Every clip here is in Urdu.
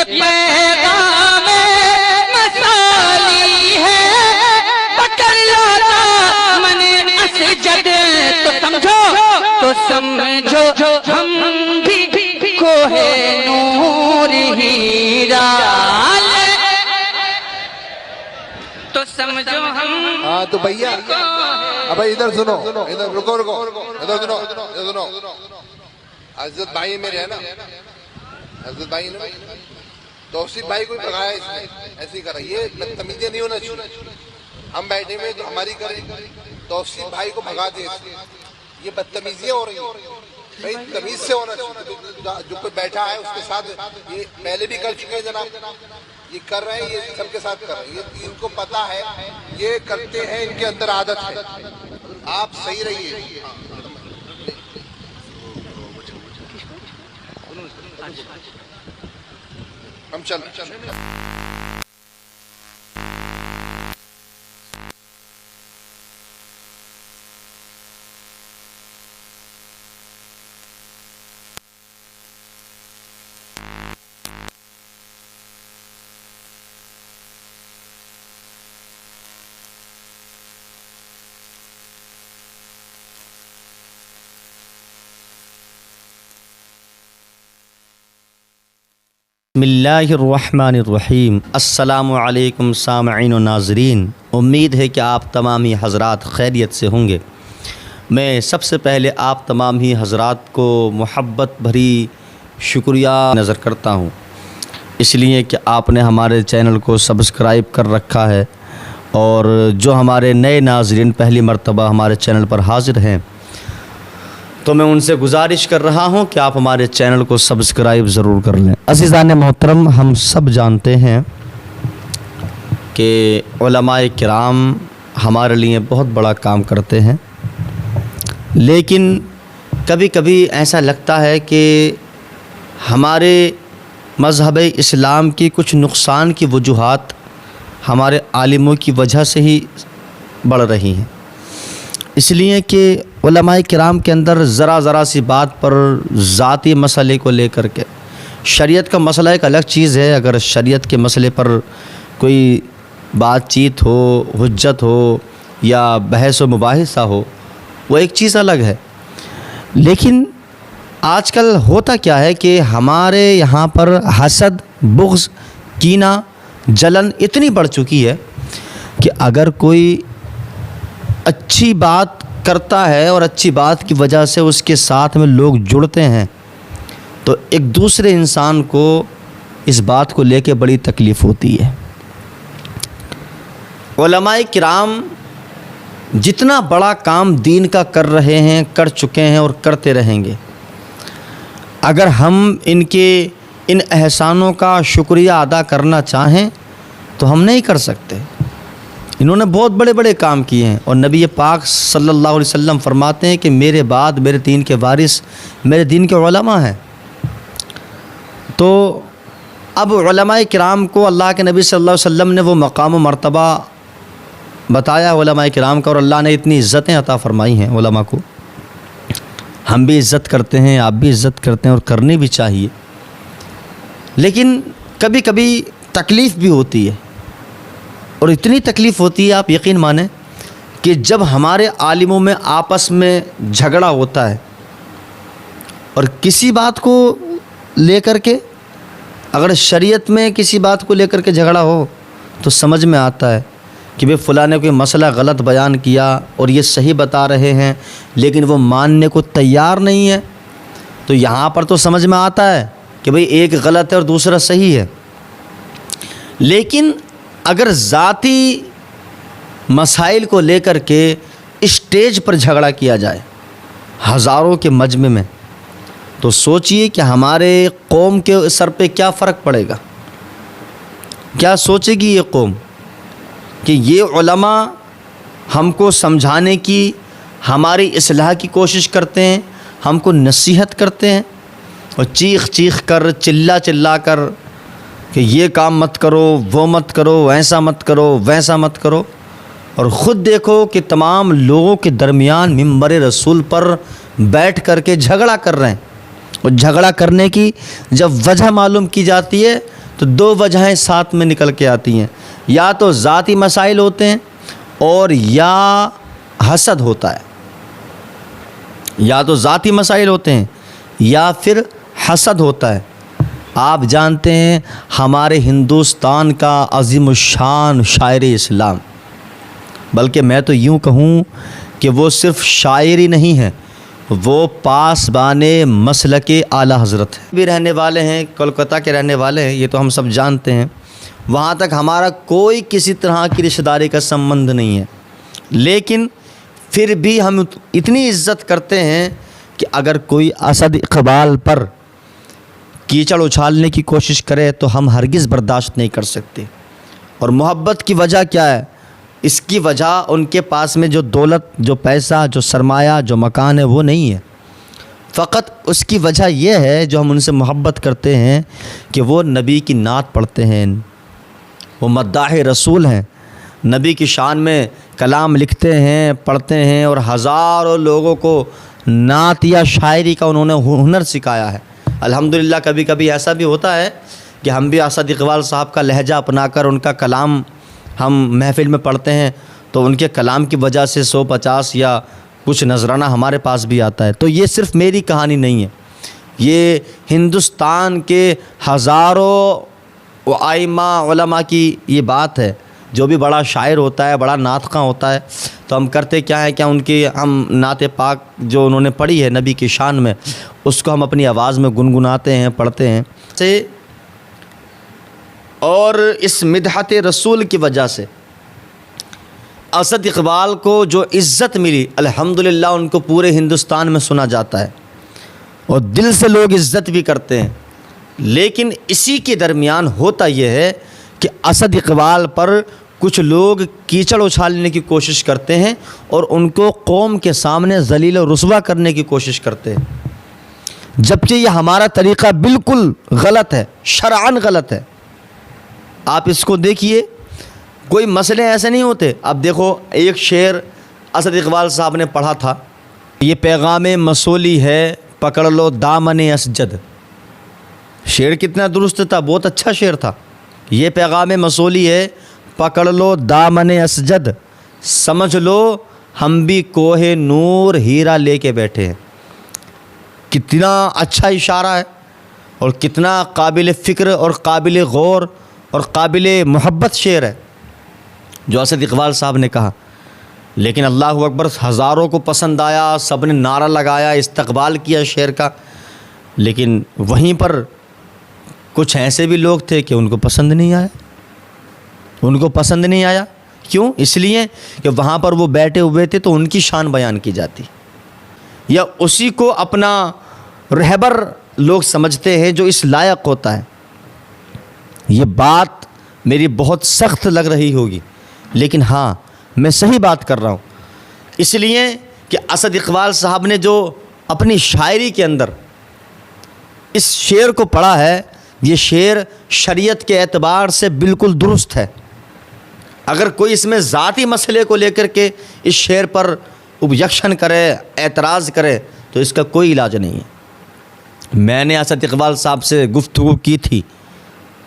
پیغام مسالی ہے پکڑ لانا من اسجد تو سمجھو ہم بھی کوہ نور ہیرا تو سمجھو ہم ہاں تو بھیا اب ادھر سنو، ادھر رکو ادھر سنو حضرت بھائی میرے ہے نا، حضرت بھائی نے توصیف بھائی کو بھگایا اس نے، ایسی کر رہی ہے، بدتمیزی نہیں ہونا چاہیے، ہم بیٹھے ہوئے تو ہماری کریں، توصیف بھائی کو بھگا دے، یہ بدتمیزیاں ہو رہی ہیں، بھائی تمیز سے ہونا چاہیے، جو کوئی بیٹھا ہے اس کے ساتھ، یہ پہلے بھی کر چکے ہیں جناب، یہ کر رہے ہیں، یہ سب کے ساتھ کر رہے ہیں، یہ ان کو پتا ہے، یہ کرتے ہیں، ان کے اندر عادت ہے، آپ صحیح رہیے۔ ہم چل بسم اللہ الرحمن الرحیم۔ السلام علیکم سامعین و ناظرین، امید ہے کہ آپ تمام ہی حضرات خیریت سے ہوں گے۔ میں سب سے پہلے آپ تمام ہی حضرات کو محبت بھری شکریہ نظر کرتا ہوں، اس لیے کہ آپ نے ہمارے چینل کو سبسکرائب کر رکھا ہے، اور جو ہمارے نئے ناظرین پہلی مرتبہ ہمارے چینل پر حاضر ہیں تو میں ان سے گزارش کر رہا ہوں کہ آپ ہمارے چینل کو سبسکرائب ضرور کر لیں۔ عزیزان محترم، ہم سب جانتے ہیں کہ علماء کرام ہمارے لیے بہت بڑا کام کرتے ہیں، لیکن کبھی کبھی ایسا لگتا ہے کہ ہمارے مذہب اسلام کی کچھ نقصان کی وجوہات ہمارے عالموں کی وجہ سے ہی بڑھ رہی ہیں، اس لیے کہ علماء کرام کے اندر ذرا سی بات پر ذاتی مسئلے کو لے کر کے، شریعت کا مسئلہ ایک الگ چیز ہے، اگر شریعت کے مسئلے پر کوئی بات چیت ہو، حجت ہو یا بحث و مباحثہ ہو، وہ ایک چیز الگ ہے، لیکن آج کل ہوتا کیا ہے کہ ہمارے یہاں پر حسد، بغض، کینہ، جلن اتنی بڑھ چکی ہے کہ اگر کوئی اچھی بات کرتا ہے اور اچھی بات کی وجہ سے اس کے ساتھ میں لوگ جڑتے ہیں تو ایک دوسرے انسان کو اس بات کو لے کے بڑی تکلیف ہوتی ہے۔ علماء کرام جتنا بڑا کام دین کا کر رہے ہیں، کر چکے ہیں اور کرتے رہیں گے، اگر ہم ان احسانوں کا شکریہ ادا کرنا چاہیں تو ہم نہیں کر سکتے۔ انہوں نے بہت بڑے بڑے کام کیے ہیں، اور نبی پاک صلی اللہ علیہ وسلم فرماتے ہیں کہ میرے بعد میرے دین کے وارث میرے دین کے علماء ہیں۔ تو اب علماء کرام کو اللہ کے نبی صلی اللہ علیہ وسلم نے وہ مقام و مرتبہ بتایا علماء کرام کا، اور اللہ نے اتنی عزتیں عطا فرمائی ہیں علماء کو، ہم بھی عزت کرتے ہیں، آپ بھی عزت کرتے ہیں، اور کرنی بھی چاہیے، لیکن کبھی کبھی تکلیف بھی ہوتی ہے، اور اتنی تکلیف ہوتی ہے آپ یقین مانیں کہ جب ہمارے عالموں میں آپس میں جھگڑا ہوتا ہے، اور کسی بات کو لے کر کے، اگر شریعت میں کسی بات کو لے کر کے جھگڑا ہو تو سمجھ میں آتا ہے کہ بھئی فلاں نے کوئی مسئلہ غلط بیان کیا اور یہ صحیح بتا رہے ہیں لیکن وہ ماننے کو تیار نہیں ہے، تو یہاں پر تو سمجھ میں آتا ہے کہ بھئی ایک غلط ہے اور دوسرا صحیح ہے، لیکن اگر ذاتی مسائل کو لے کر کے اسٹیج پر جھگڑا کیا جائے ہزاروں کے مجمع میں، تو سوچئے کہ ہمارے قوم کے سر پہ کیا فرق پڑے گا، کیا سوچے گی یہ قوم کہ یہ علماء ہم کو سمجھانے کی، ہماری اصلاح کی کوشش کرتے ہیں، ہم کو نصیحت کرتے ہیں، اور چیخ چیخ کر، چلا کر کہ یہ کام مت کرو، وہ مت کرو، ایسا مت کرو، ویسا مت کرو، اور خود دیکھو کہ تمام لوگوں کے درمیان ممبر رسول پر بیٹھ کر کے جھگڑا کر رہے ہیں، اور جھگڑا کرنے کی جب وجہ معلوم کی جاتی ہے تو دو وجہیں ساتھ میں نکل کے آتی ہیں، یا تو ذاتی مسائل ہوتے ہیں اور یا حسد ہوتا ہے، یا تو ذاتی مسائل ہوتے ہیں یا پھر حسد ہوتا ہے۔ آپ جانتے ہیں ہمارے ہندوستان کا عظیم الشان شاعر اسلام، بلکہ میں تو یوں کہوں کہ وہ صرف شاعر ہی نہیں ہے، وہ پاسبان مسلک اعلیٰ حضرت ہے۔ بھی رہنے والے ہیں، کولکتہ کے رہنے والے ہیں، یہ تو ہم سب جانتے ہیں۔ وہاں تک ہمارا کوئی کسی طرح کی رشتہ داری کا سمبند نہیں ہے، لیکن پھر بھی ہم اتنی عزت کرتے ہیں کہ اگر کوئی اسد اقبال پر کیچڑ اچھالنے کی کوشش کرے تو ہم ہرگز برداشت نہیں کر سکتے۔ اور محبت کی وجہ کیا ہے؟ اس کی وجہ ان کے پاس میں جو دولت، جو پیسہ، جو سرمایہ، جو مکان ہے وہ نہیں ہے، فقط اس کی وجہ یہ ہے جو ہم ان سے محبت کرتے ہیں کہ وہ نبی کی نعت پڑھتے ہیں، وہ مداح رسول ہیں، نبی کی شان میں کلام لکھتے ہیں، پڑھتے ہیں، اور ہزاروں لوگوں کو نعت یا شاعری کا انہوں نے ہنر سکھایا ہے۔ الحمدللہ کبھی کبھی ایسا بھی ہوتا ہے کہ ہم بھی اسد اقبال صاحب کا لہجہ اپنا کر ان کا کلام ہم محفل میں پڑھتے ہیں تو ان کے کلام کی وجہ سے 150 یا کچھ نذرانہ ہمارے پاس بھی آتا ہے۔ تو یہ صرف میری کہانی نہیں ہے، یہ ہندوستان کے ہزاروں ائمہ علماء کی یہ بات ہے۔ جو بھی بڑا شاعر ہوتا ہے، بڑا نعت خواں ہوتا ہے، تو ہم کرتے کیا ہے، کیا ان کی ہم نعت پاک جو انہوں نے پڑھی ہے نبی کی شان میں، اس کو ہم اپنی آواز میں گنگناتے ہیں، پڑھتے ہیں اور اس مدحت رسول کی وجہ سے اسد اقبال کو جو عزت ملی، الحمدللہ ان کو پورے ہندوستان میں سنا جاتا ہے اور دل سے لوگ عزت بھی کرتے ہیں۔ لیکن اسی کے درمیان ہوتا یہ ہے کہ اسد اقبال پر کچھ لوگ کیچڑ اچھالنے کی کوشش کرتے ہیں اور ان کو قوم کے سامنے ذلیل و رسوا کرنے کی کوشش کرتے ہیں، جبکہ یہ ہمارا طریقہ بالکل غلط ہے، شرعاً غلط ہے۔ آپ اس کو دیکھیے، کوئی مسئلے ایسے نہیں ہوتے۔ اب دیکھو، ایک شعر اسد اقبال صاحب نے پڑھا تھا، یہ پیغام مسولی ہے پکڑ لو دامن اسجد۔ شعر کتنا درست تھا، بہت اچھا شعر تھا۔ یہ پیغام مسولی ہے پکڑ لو دامن اسجد، سمجھ لو ہم بھی کوہ نور ہیرا لے کے بیٹھے ہیں۔ کتنا اچھا اشارہ ہے اور کتنا قابل فکر اور قابل غور اور قابل محبت شعر ہے جو اسد اقبال صاحب نے کہا۔ لیکن اللہ اکبر، ہزاروں کو پسند آیا، سب نے نعرہ لگایا، استقبال کیا شعر کا، لیکن وہیں پر کچھ ایسے بھی لوگ تھے کہ ان کو پسند نہیں آیا، ان کو پسند نہیں آیا۔ کیوں؟ اس لیے کہ وہاں پر وہ بیٹھے ہوئے تھے تو ان کی شان بیان کی جاتی، یا اسی کو اپنا رہبر لوگ سمجھتے ہیں جو اس لائق ہوتا ہے۔ یہ بات میری بہت سخت لگ رہی ہوگی، لیکن ہاں میں صحیح بات کر رہا ہوں، اس لیے کہ اسد اقبال صاحب نے جو اپنی شاعری کے اندر اس شعر کو پڑھا ہے، یہ شعر شریعت کے اعتبار سے بالکل درست ہے۔ اگر کوئی اس میں ذاتی مسئلے کو لے کر کے اس شعر پر اوبجیکشن کرے، اعتراض کرے، تو اس کا کوئی علاج نہیں ہے۔ میں نے اسد اقبال صاحب سے گفتگو کی تھی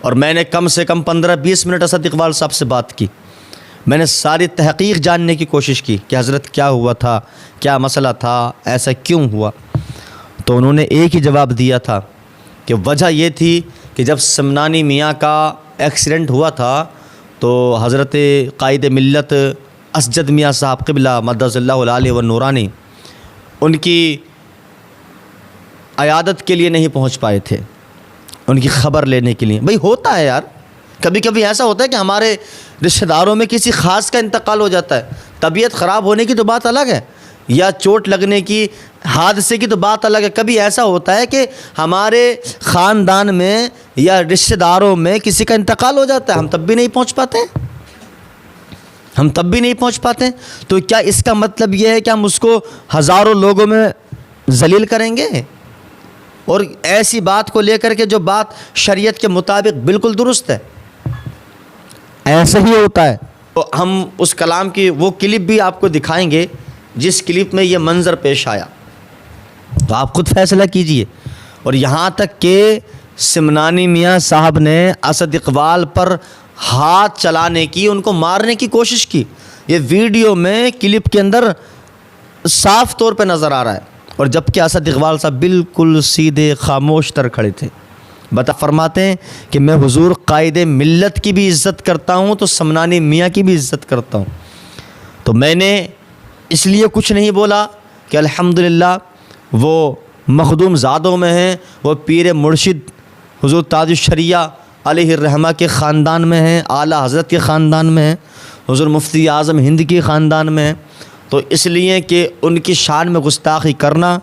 اور میں نے کم سے کم 15-20 منٹ اسد اقبال صاحب سے بات کی۔ میں نے ساری تحقیق جاننے کی کوشش کی کہ حضرت کیا ہوا تھا، کیا مسئلہ تھا، ایسا کیوں ہوا۔ تو انہوں نے ایک ہی جواب دیا تھا کہ وجہ یہ تھی کہ جب سمنانی میاں کا ایکسیڈنٹ ہوا تھا تو حضرت قائد ملت اسجد میاں صاحب قبلہ مدد اللہ علیہ والنورانی ان کی عیادت کے لیے نہیں پہنچ پائے تھے، ان کی خبر لینے کے لیے۔ بھئی ہوتا ہے یار، کبھی کبھی ایسا ہوتا ہے کہ ہمارے رشتہ داروں میں کسی خاص کا انتقال ہو جاتا ہے، طبیعت خراب ہونے کی تو بات الگ ہے، یا چوٹ لگنے کی، حادثے کی تو بات الگ ہے۔ کبھی ایسا ہوتا ہے کہ ہمارے خاندان میں یا رشتہ داروں میں کسی کا انتقال ہو جاتا ہے، ہم تب بھی نہیں پہنچ پاتے، تو کیا اس کا مطلب یہ ہے کہ ہم اس کو ہزاروں لوگوں میں ذلیل کریں گے؟ اور ایسی بات کو لے کر کے جو بات شریعت کے مطابق بالکل درست ہے، ایسا ہی ہوتا ہے۔ تو ہم اس کلام کی وہ کلپ بھی آپ کو دکھائیں گے جس کلپ میں یہ منظر پیش آیا، تو آپ خود فیصلہ کیجئے۔ اور یہاں تک کہ سمنانی میاں صاحب نے اسد اقبال پر ہاتھ چلانے کی، ان کو مارنے کی کوشش کی. یہ ویڈیو میں کلپ کے اندر صاف طور پہ نظر آ رہا ہے. اور جبکہ اسد اقبال صاحب بالکل سیدھے خاموش تر کھڑے تھے. فرماتے ہیں کہ میں حضور قائد ملت کی بھی عزت کرتا ہوں تو سمنانی میاں کی بھی عزت کرتا ہوں. تو میں نے اس لیے کچھ نہیں بولا کہ الحمدللہ وہ مخدوم زادوں میں ہیں، وہ پیر مرشد حضور تاج الشریعہ علیہ الرحمہ کے خاندان میں ہیں، اعلیٰ حضرت کے خاندان میں ہیں، حضور مفتی اعظم ہند کے خاندان میں ہیں. تو اس لیے کہ ان کی شان میں گستاخی کرنا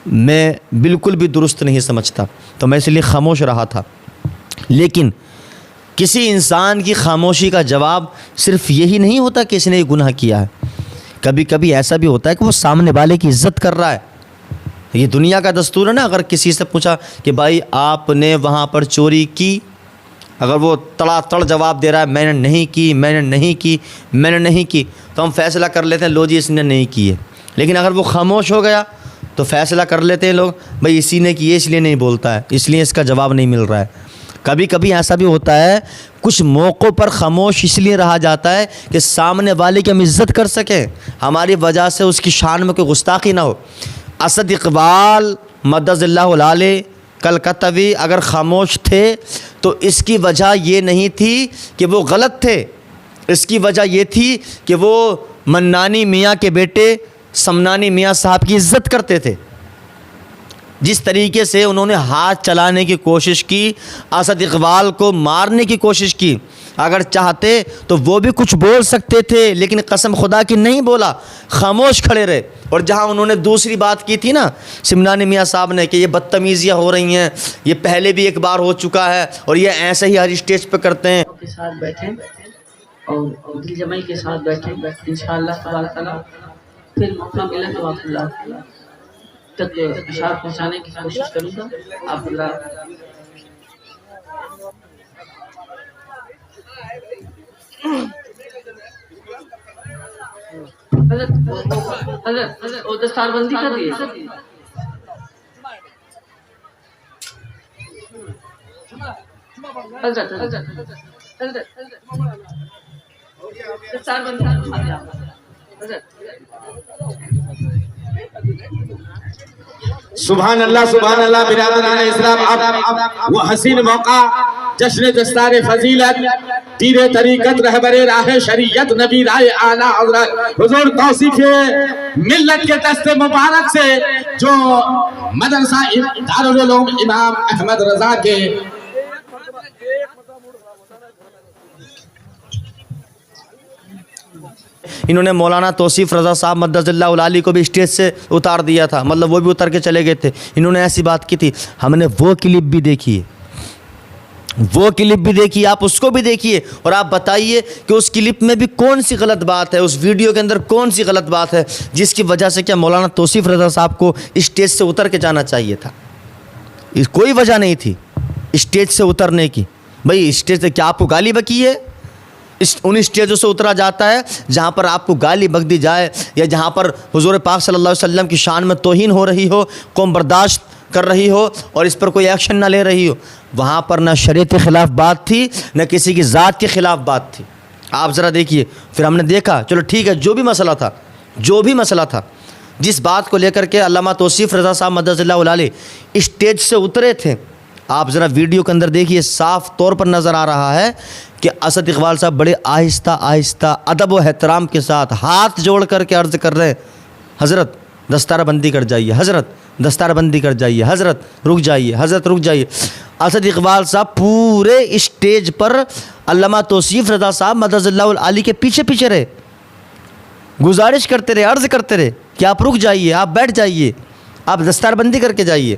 میں بالکل بھی درست نہیں سمجھتا، تو میں اس لیے خاموش رہا تھا. لیکن کسی انسان کی خاموشی کا جواب صرف یہی نہیں ہوتا کہ اس نے یہ گناہ کیا ہے. کبھی کبھی ایسا بھی ہوتا ہے کہ وہ سامنے والے کی عزت کر رہا ہے. یہ دنیا کا دستور ہے نا. اگر کسی سے پوچھا کہ بھائی آپ نے وہاں پر چوری کی، اگر وہ تڑا تڑ جواب دے رہا ہے میں نے نہیں کی، میں نے نہیں کی، میں نے نہیں کی، تو ہم فیصلہ کر لیتے ہیں لو جی اس نے نہیں کی ہے. لیکن اگر وہ خاموش ہو گیا تو فیصلہ کر لیتے ہیں لوگ بھائی اسی نے کی ہے اس لیے نہیں بولتا ہے، اس لیے اس کا جواب نہیں مل رہا ہے. کبھی کبھی ایسا بھی ہوتا ہے کچھ موقعوں پر خاموش اس لیے رہا جاتا ہے کہ سامنے والے کی ہم عزت کر سکیں، ہماری وجہ سے اس کی شان میں کوئی گستاخی نہ ہو. اسد اقبال مدد اللہ علیہ کلکتوی اگر خاموش تھے تو اس کی وجہ یہ نہیں تھی کہ وہ غلط تھے، اس کی وجہ یہ تھی کہ وہ منانی میاں کے بیٹے سمنانی میاں صاحب کی عزت کرتے تھے. جس طریقے سے انہوں نے ہاتھ چلانے کی کوشش کی، اسد اقبال کو مارنے کی کوشش کی، اگر چاہتے تو وہ بھی کچھ بول سکتے تھے لیکن قسم خدا کی نہیں بولا، خاموش کھڑے رہے. اور جہاں انہوں نے دوسری بات کی تھی نا سمنانی میاں صاحب نے کہ یہ بدتمیزیاں ہو رہی ہیں، یہ پہلے بھی ایک بار ہو چکا ہے اور یہ ایسے ہی ہر اسٹیج پہ کرتے ہیں. کے ساتھ بیٹھیں اور دل جمعی کے ساتھ بیٹھیں انشاءاللہ تبارک تعالیٰ. پھر موقع ملا تو آپ اللہ تک اشعار پہنچانے کی کوشش کروں گا. آپ اللہ حضرت وہ دستار بندی کر دیے. حضرت دستار بندی حضرت. سبحان اللہ برادران اسلام. اب وہ حسین موقع جشن دستار فضیلت پیر طریقت رہبر راہ شریعت نبی رائے اعلیٰ حضرت حضور توصیف ملت کے دست مبارک سے جو مدرسہ دارالعلوم امام احمد رضا کے انہوں نے مولانا توصیف رضا صاحب مدد اللہ علیہ کو بھی اسٹیج سے اتار دیا تھا، مطلب وہ بھی اتر کے چلے گئے تھے. انہوں نے ایسی بات کی تھی. ہم نے وہ کلپ بھی دیکھی ہے، وہ کلپ بھی دیکھیے، آپ اس کو بھی دیکھیے اور آپ بتائیے کہ اس کلپ میں بھی کون سی غلط بات ہے، اس ویڈیو کے اندر کون سی غلط بات ہے جس کی وجہ سے کیا مولانا توصیف رضا صاحب کو اسٹیج سے اتر کے جانا چاہیے تھا. کوئی وجہ نہیں تھی اسٹیج سے اترنے کی. بھائی اسٹیج سے کیا آپ کو گالی بکی ہے؟ ان اسٹیجوں سے اترا جاتا ہے جہاں پر آپ کو گالی بک دی جائے یا جہاں پر حضور پاک صلی اللہ علیہ وسلم کی شان میں توہین ہو رہی ہو، قوم برداشت کر رہی ہو اور اس پر کوئی ایکشن نہ لے رہی ہو. وہاں پر نہ شریعت کے خلاف بات تھی نہ کسی کی ذات کے خلاف بات تھی. آپ ذرا دیکھیے. پھر ہم نے دیکھا چلو ٹھیک ہے، جو بھی مسئلہ تھا جس بات کو لے کر کے علامہ توصیف رضا صاحب مدد اللہ علیہ اسٹیج سے اترے تھے، آپ ذرا ویڈیو کے اندر دیکھیے، صاف طور پر نظر آ رہا ہے کہ اسد اقبال صاحب بڑے آہستہ آہستہ ادب و احترام کے ساتھ ہاتھ جوڑ کر کے عرض کر رہے ہیں حضرت دستار بندی کر جائیے، حضرت دستار بندی کر جائیے، حضرت رک جائیے، حضرت رک جائیے. اسد اقبال صاحب پورے اسٹیج پر علامہ توصیف رضا صاحب مدد اللہ علیہ کے پیچھے پیچھے رہے، گزارش کرتے رہے، عرض کرتے رہے کہ آپ رک جائیے، آپ بیٹھ جائیے، آپ دستار بندی کر کے جائیے.